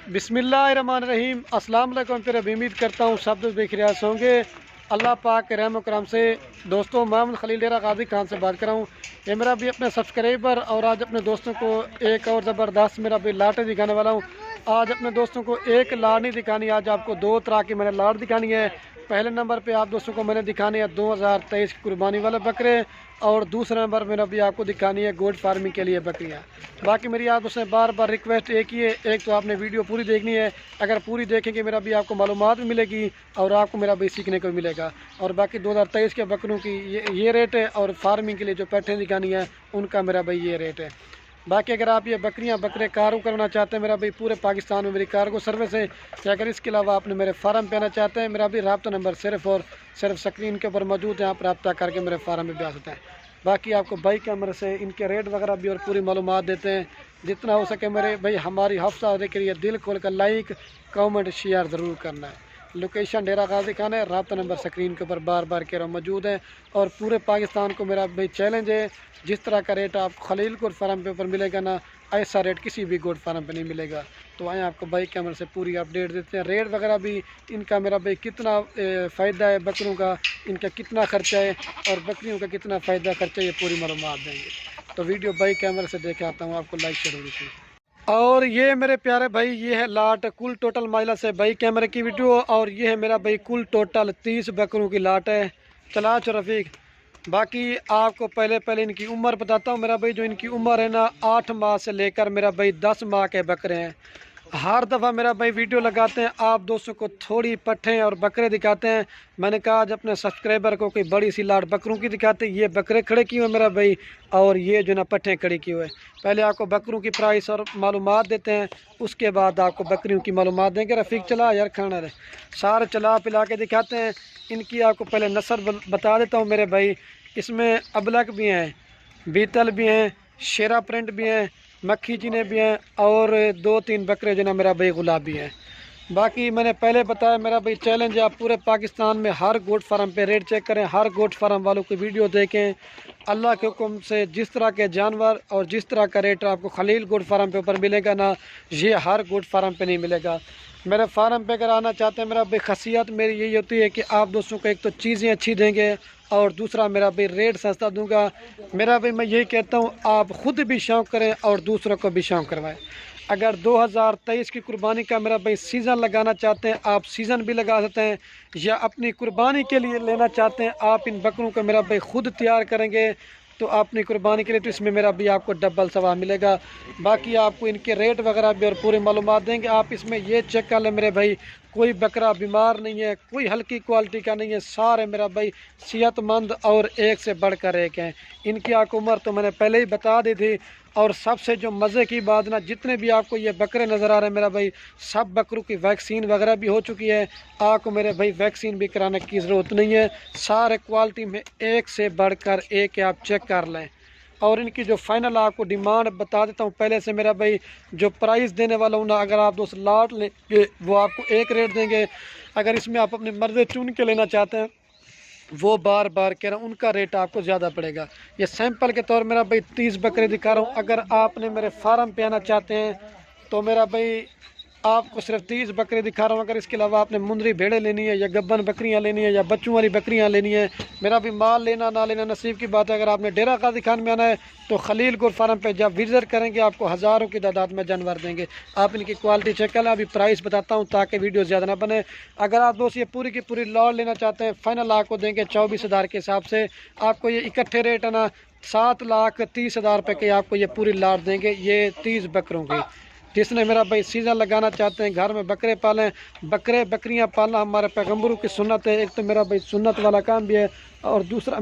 बिस्मिल्लाहिर्रहमानिर्रहीम। अस्सलाम वालेकुम। फिर अभी उम्मीद करता हूँ सब दोस्त बेखियास होंगे अल्लाह पाक के रहम व करम से। दोस्तों, मोहम्मद खलील डेरा गाजी खान से बात कर रहा हूँ। ये मेरा भी अपने सब्सक्राइबर और आज अपने दोस्तों को एक और ज़बरदस्त मेरा भी लाटें दिखाने वाला हूँ। आज अपने दोस्तों को एक लाट नहीं दिखानी, आज आपको दो तरह की मैंने लाट दिखानी है। पहले नंबर पे आप दोस्तों को मैंने दिखानी है 2023 की कुर्बानी वाले बकरे, और दूसरा नंबर मेरा भी आपको दिखानी है गोट फार्मिंग के लिए बकरियाँ। बाकी मेरी आप दोस्तों बार बार रिक्वेस्ट एक ही है, एक तो आपने वीडियो पूरी देखनी है। अगर पूरी देखेंगे मेरा भी आपको मालूमात भी मिलेगी और आपको मेरा भी सीखने को मिलेगा। और बाकी 2023 के बकरों की ये रेट है, और फार्मिंग के लिए जो पैठें दिखानी है उनका मेरा भाई ये रेट है। बाकी अगर आप ये बकरियां बकरे कारों करना चाहते हैं, मेरा भाई पूरे पाकिस्तान में मेरी कार्गो सर्विस है। या अगर इसके अलावा आपने मेरे फार्म पे आना चाहते हैं, मेरा भी रब्ता नंबर सिर्फ और सिर्फ स्क्रीन के ऊपर मौजूद है, आप रब्ता करके मेरे फार्म में भी आ सकते हैं। बाकी आपको भाई कैमरे से इनके रेट वगैरह भी और पूरी मालूमात देते हैं। जितना हो सके मेरे भाई हमारी हफ्ता के लिए दिल खोल कर लाइक कमेंट शेयर ज़रूर करना है। लोकेशन डेरा गाजी खान है, रब्ता नंबर स्क्रीन के ऊपर बार बार कह रहा हूँ मौजूद है। और पूरे पाकिस्तान को मेरा भाई चैलेंज है, जिस तरह का रेट आप खलील गोट फार्म पे ऊपर मिलेगा ना, ऐसा रेट किसी भी गोट फार्म पे नहीं मिलेगा। तो आए आपको भाई कैमरे से पूरी अपडेट देते हैं। रेट वगैरह भी इनका मेरा भाई कितना फ़ायदा है बकरों का, इनका कितना खर्चा है और बकरियों का कितना फ़ायदा खर्चा है, ये पूरी मालूमात देंगे। तो वीडियो भाई कैमरे से देखे आता हूँ, आपको लाइक जरूर कीजिए। और ये मेरे प्यारे भाई ये है लाट कुल टोटल माइला से भाई कैमरे की वीडियो, और ये है मेरा भाई कुल टोटल 30 बकरों की लाट है। चला चो रफ़ीक। बाकी आपको पहले इनकी उम्र बताता हूँ। मेरा भाई जो इनकी उम्र है ना 8 माह से लेकर मेरा भाई 10 माह के बकरे हैं। हर दफ़ा मेरा भाई वीडियो लगाते हैं आप दोस्तों को थोड़ी पट्ठें और बकरे दिखाते हैं। मैंने कहा आज अपने सब्सक्राइबर को कोई बड़ी सी लाट बकरों की दिखाते हैं। ये बकरे खड़े किए हुए मेरा भाई, और ये जो ना पट्ठें खड़ी किए हुए। पहले आपको बकरों की प्राइस और मालूमात देते हैं, उसके बाद आपको बकरियों की मालूमात देंगे। रफ़ीक चला यार खाना रे, सारे चला पिला के दिखाते हैं। इनकी आपको पहले नस्ल बता देता हूँ मेरे भाई। इसमें अबलक भी हैं, बीतल भी हैं, शेरा प्रिंट भी हैं, मक्खी चीने भी हैं, और 2-3 बकरे जो ना मेरा भाई गुलाबी हैं। बाकी मैंने पहले बताया मेरा भाई चैलेंज है, आप पूरे पाकिस्तान में हर गोट फार्म पे रेट चेक करें, हर गोट फार्म वालों की वीडियो देखें। अल्लाह के हुक्म से जिस तरह के जानवर और जिस तरह का रेट आपको खलील गोट फार्म पे ऊपर मिलेगा ना, ये हर गोट फार्म पे नहीं मिलेगा। मेरे फार्म पे अगर आना चाहते हैं, मेरा भाई खासियत मेरी यही होती है कि आप दोस्तों को एक तो चीज़ें अच्छी देंगे, और दूसरा मेरा भाई रेट सस्ता दूंगा। मेरा भाई मैं यही कहता हूँ, आप ख़ुद भी शौक़ करें और दूसरों को भी शौक़ करवाएं। अगर 2023 की कुर्बानी का मेरा भाई सीज़न लगाना चाहते हैं, आप सीज़न भी लगा सकते हैं, या अपनी कुर्बानी के लिए लेना चाहते हैं, आप इन बकरों को मेरा भाई ख़ुद तैयार करेंगे तो अपनी कुर्बानी के लिए तो इसमें मेरा भी आपको डबल सवाब मिलेगा। बाकी आपको इनके रेट वगैरह भी और पूरी मालूमात देंगे। आप इसमें ये चेक कर लें मेरे भाई, कोई बकरा बीमार नहीं है, कोई हल्की क्वालिटी का नहीं है, सारे मेरा भाई सेहतमंद और एक से बढ़कर एक हैं। इनकी आपको उम्र तो मैंने पहले ही बता दी थी। और सबसे जो मज़े की बात ना, जितने भी आपको ये बकरे नज़र आ रहे हैं मेरा भाई, सब बकरों की वैक्सीन वगैरह भी हो चुकी है। आपको मेरे भाई वैक्सीन भी कराने की ज़रूरत नहीं है, सारे क्वालिटी में एक से बढ़कर एक है, आप चेक कर लें। और इनकी जो फाइनल आपको डिमांड बता देता हूँ पहले से मेरा भाई, जो प्राइस देने वाला हूँ ना, अगर आप दोस्त लाट लेंगे वो आपको एक रेट देंगे। अगर इसमें आप अपनी मर्ज़ी चुन के लेना चाहते हैं, वो बार बार कह रहा हूँ, उनका रेट आपको ज़्यादा पड़ेगा। ये सैंपल के तौर मेरा भाई 30 बकरे दिखा रहा हूँ। अगर आपने मेरे फार्म पे आना चाहते हैं तो मेरा भाई आपको सिर्फ 30 बकरे दिखा रहा हूँ। अगर इसके अलावा आपने मुंदरी भेड़ें लेनी है, या गब्बन बकरियाँ लेनी है, या बच्चों वाली बकरियाँ लेनी है, मेरा भी माल लेना ना लेना नसीब की बात है। अगर आपने डेरा गाजी खान में आना है तो खलील गोट फार्म पे जब विजिट करेंगे, आपको हज़ारों की तादाद में जानवर देंगे। आप इनकी क्वालिटी चेक कर लें। अभी प्राइस बताता हूँ ताकि वीडियो ज़्यादा ना बने। अगर आप दोस्त ये पूरी की पूरी लॉट लेना चाहते हैं, फाइनल आपको देंगे 24,000 के हिसाब से। आपको ये इकट्ठे रेट है ना 7,30,000 रुपये के आपको ये पूरी लॉट देंगे, ये 30 बकरों की। जिसने मेरा भाई सीज़न लगाना चाहते हैं, घर में बकरे पालें, बकरे बकरियां पालना हमारे पैगम्बरों की सुन्नत है। एक तो मेरा भाई सुन्नत वाला काम भी है, और दूसरा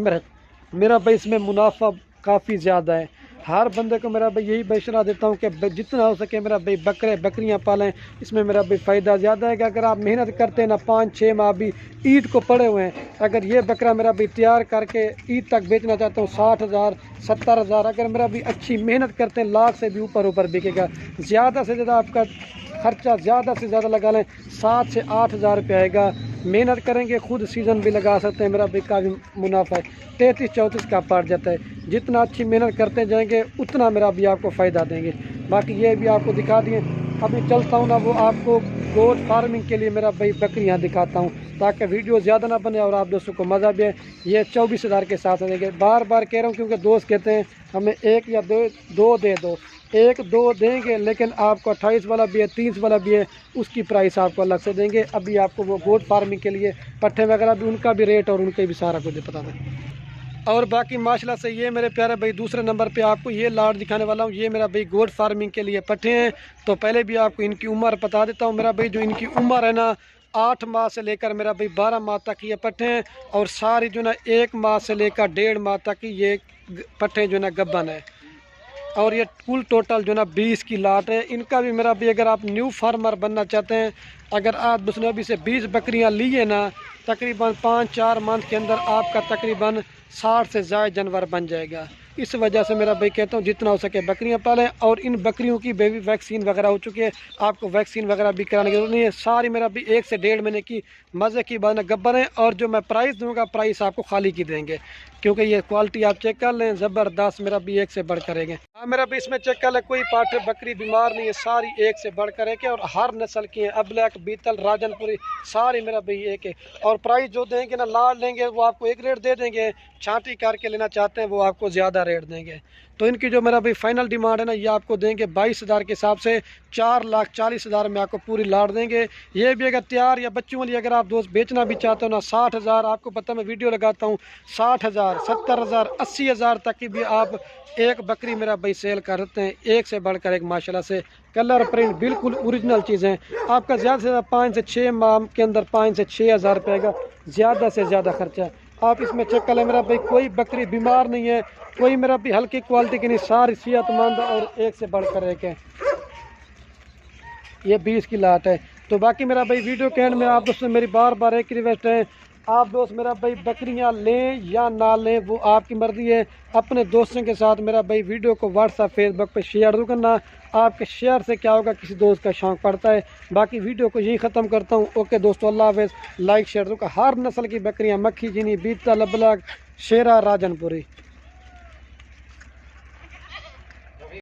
मेरा भाई इसमें मुनाफा काफ़ी ज़्यादा है। हर बंदे को मेरा भाई यही मशवरा देता हूँ कि जितना हो सके मेरा भाई बकरे बकरियां पालें, इसमें मेरा भाई फ़ायदा ज़्यादा है। कि अगर आप मेहनत करते हैं ना, 5-6 माह भी ईद को पड़े हुए हैं, अगर ये बकरा मेरा भाई तैयार करके ईद तक बेचना चाहता हूँ 60,000 70,000, अगर मेरा भी अच्छी मेहनत करते हैं लाख से भी ऊपर बिकेगा। ज़्यादा से ज़्यादा आपका खर्चा ज़्यादा से ज़्यादा लगा लें 7 से 8,000 रुपये आएगा। मेहनत करेंगे, खुद सीज़न भी लगा सकते हैं, मेरा भी काफ़ी मुनाफा है। 33-34 का पड़ जाता है। जितना अच्छी मेहनत करते जाएंगे उतना मेरा भी आपको फ़ायदा देंगे। बाकी ये भी आपको दिखा दिए अभी चलता हूँ ना, वो आपको गोट फार्मिंग के लिए मेरा भाई बकरियाँ दिखाता हूँ, ताकि वीडियो ज़्यादा ना बने और आप दोस्तों को मज़ा भी है। ये 24,000 के साथ देंगे, बार बार कह रहा हूँ, क्योंकि दोस्त कहते हैं हमें एक या दो दे दो। एक दो देंगे, लेकिन आपको 28 वाला भी है, 30 वाला भी है, उसकी प्राइस आपको अलग से देंगे। अभी आपको वो गोट फार्मिंग के लिए पट्ठे वगैरह भी, उनका भी रेट और उनके भी सारा कुछ पता दें। और बाकी माशाल्लाह से ये मेरे प्यारे भाई दूसरे नंबर पे आपको ये लाट दिखाने वाला हूँ। ये मेरा भाई गोट फार्मिंग के लिए पट्ठे हैं। तो पहले भी आपको इनकी उम्र बता देता हूँ मेरा भाई। जो इनकी उम्र है ना 8 माह से लेकर मेरा भाई 12 माह तक ये पट्ठे हैं, और सारी जो ना 1 माह से लेकर 1.5 माह तक की ये पट्ठे जो ना गब्बन है। और ये कुल टोटल जो ना 20 की लाट है। इनका भी मेरा भी, अगर आप न्यू फार्मर बनना चाहते हैं, अगर आप उसने अभी से 20 बकरियां लिए ना, तकरीबन 5-4 मंथ के अंदर आपका तकरीबन 60 से ज़्यादा जानवर बन जाएगा। इस वजह से मेरा भाई कहता हूँ जितना हो सके बकरियां पालें। और इन बकरियों की बेबी वैक्सीन वगैरह हो चुकी है, आपको वैक्सीन वगैरह भी कराने की जरूरत नहीं है। सारी मेरा भी 1 से 1.5 महीने की मज़े की बात गब्बर है। और जो मैं प्राइस दूंगा, प्राइस आपको खाली की देंगे, क्योंकि ये क्वालिटी आप चेक कर लें, ज़बरदस्त मेरा भी 1 से बढ़ करेंगे। हाँ मेरा भी इसमें चेक कर लें, कोई पाठ बकरी बीमार नहीं है, सारी 1 से बढ़ कर है, और हर नस्ल की है। अबलैक, बीतल, राजनपुरी, सारी मेरा भी एक है। और प्राइस जो देंगे ना, लाड लेंगे वो आपको एक रेट दे देंगे, छांटी करके लेना चाहते हैं वो आपको ज़्यादा रेट देंगे। तो इनकी जो मेरा भाई फाइनल डिमांड है ना, ये आपको देंगे 22,000 के हिसाब से, 4,40,000 में आपको पूरी लाट देंगे। ये भी अगर तैयार या बच्चों वाली अगर आप दोस्त बेचना भी चाहते हो ना, 60,000, आपको पता मैं वीडियो लगाता हूँ, 60,000, 70,000, 80,000 तक की भी आप एक बकरी मेरा भाई सेल करते हैं। 1 से बढ़कर एक माशाल्लाह से, कलर प्रिंट बिल्कुल ओरिजिनल चीज़ें। आपका ज़्यादा से ज़्यादा 5 से 6 माह के अंदर 5 से 6,000 रुपये का ज़्यादा से ज़्यादा खर्चा। आप इसमें चेक कर लें मेरा भाई, कोई बकरी बीमार नहीं है, कोई मेरा भी हल्की क्वालिटी की नहीं, सारी सेहतमंद और 1 से बढ़कर एक है। ये 20 की लाट है। तो बाकी मेरा भाई वीडियो के एंड में आप दोस्तों मेरी बार बार एक रिक्वेस्ट है, आप दोस्त मेरा भाई बकरियां लें या ना लें वो आपकी मर्ज़ी है। अपने दोस्तों के साथ मेरा भाई वीडियो को व्हाट्सएप फेसबुक पे शेयर जरूर करना। आपके शेयर से क्या होगा, किसी दोस्त का शौक़ पड़ता है। बाकी वीडियो को यही ख़त्म करता हूँ। ओके दोस्तों, अल्लाह हाफ़िज़। लाइक शेयर जरूर। हर नस्ल की बकरियाँ, मक्खी, चीनी, बीतल, अबलग, शेरा, राजनपुरी।